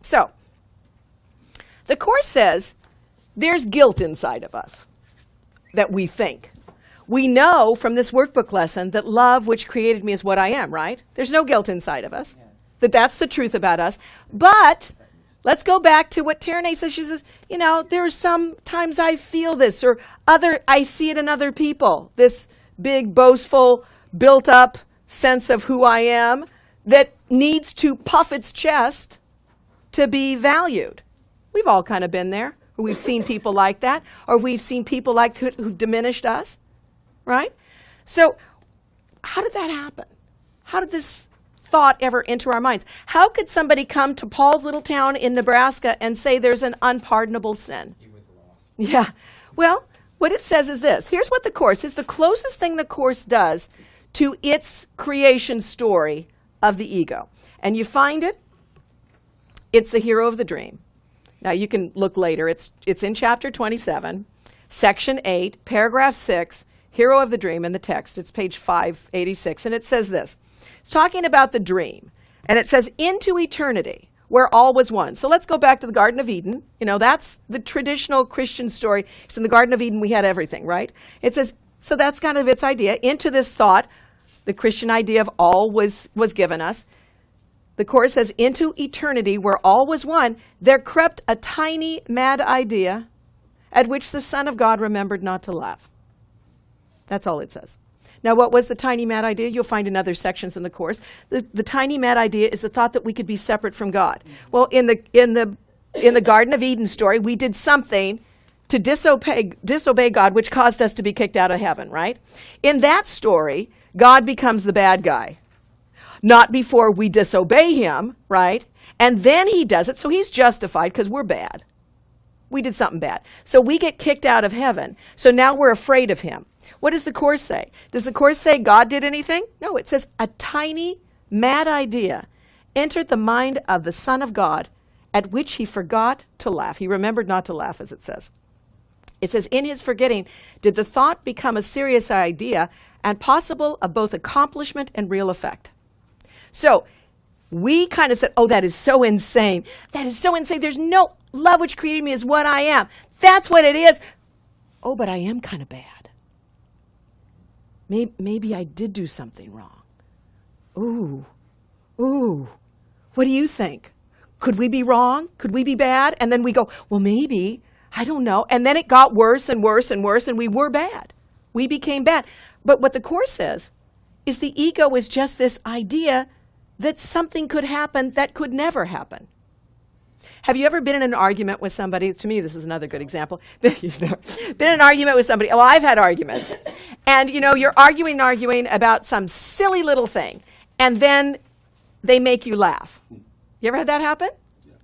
So, the Course says there's guilt inside of us that we think. We know from this workbook lesson that love which created me is what I am, right? There's no guilt inside of us. That's the truth about us. But let's go back to what Taranay says. She says, you know, there's sometimes I feel this, or I see it in other people, this big, boastful, built-up sense of who I am that needs to puff its chest to be valued. We've all kind of been there. Or we've seen people like that, or we've seen people like who've diminished us, right? So how did that happen? How did this thought ever enter our minds? How could somebody come to Paul's little town in Nebraska and say there's an unpardonable sin? He was lost. Yeah. Well, what it says is this. Here's what the Course is. The closest thing the Course does to its creation story of the ego. And you find it. It's the hero of the dream. Now, you can look later. It's in chapter 27, section 8, paragraph 6, hero of the dream in the text. It's page 586, and it says this. It's talking about the dream, and it says, into eternity, where all was one. So let's go back to the Garden of Eden. You know, that's the traditional Christian story. So in the Garden of Eden, we had everything, right? It says, so that's kind of its idea. Into this thought, the Christian idea of all was given us. The Course says, into eternity, where all was one, there crept a tiny, mad idea at which the Son of God remembered not to laugh. That's all it says. Now, what was the tiny, mad idea? You'll find in other sections in the Course. The tiny, mad idea is the thought that we could be separate from God. Well, in the Garden of Eden story, we did something to disobey God, which caused us to be kicked out of heaven, right? In that story, God becomes the bad guy. Not before we disobey him, right? And then he does it, so he's justified because we're bad. We did something bad. So we get kicked out of heaven. So now we're afraid of him. What does the Course say? Does the Course say God did anything? No, it says a tiny, mad idea entered the mind of the Son of God at which he forgot to laugh. He remembered not to laugh, as it says. It says, in his forgetting, did the thought become a serious idea and possible of both accomplishment and real effect. So we kind of said, oh, that is so insane. That is so insane. There's no love which created me is what I am. That's what it is. Oh, but I am kind of bad. Maybe I did do something wrong. Ooh. What do you think? Could we be wrong? Could we be bad? And then we go, well, maybe. I don't know. And then it got worse and worse and worse, and we were bad. We became bad. But what the Course says is the ego is just this idea that something could happen that could never happen. Have you ever been in an argument with somebody? To me, this is another good example. Been in an argument with somebody. Well, I've had arguments. And, you know, you're arguing about some silly little thing. And then they make you laugh. You ever had that happen? Yeah.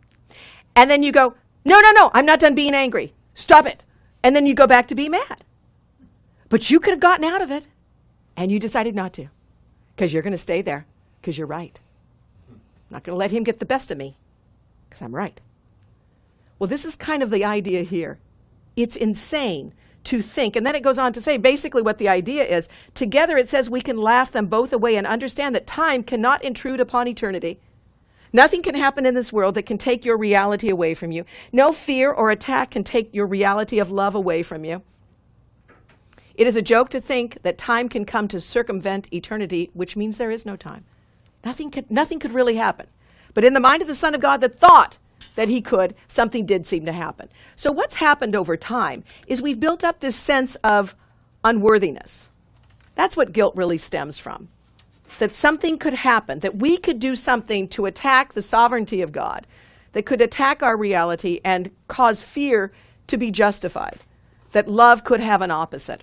And then you go, no, I'm not done being angry. Stop it. And then you go back to being mad. But you could have gotten out of it. And you decided not to. Because you're going to stay there. Because you're right. I'm not going to let him get the best of me. Because I'm right. Well, this is kind of the idea here. It's insane to think. And then it goes on to say basically what the idea is. Together it says we can laugh them both away and understand that time cannot intrude upon eternity. Nothing can happen in this world that can take your reality away from you. No fear or attack can take your reality of love away from you. It is a joke to think that time can come to circumvent eternity, which means there is no time. Nothing could really happen. But in the mind of the Son of God that thought that he could, something did seem to happen. So what's happened over time is we've built up this sense of unworthiness. That's what guilt really stems from. That something could happen, that we could do something to attack the sovereignty of God, that could attack our reality and cause fear to be justified, that love could have an opposite.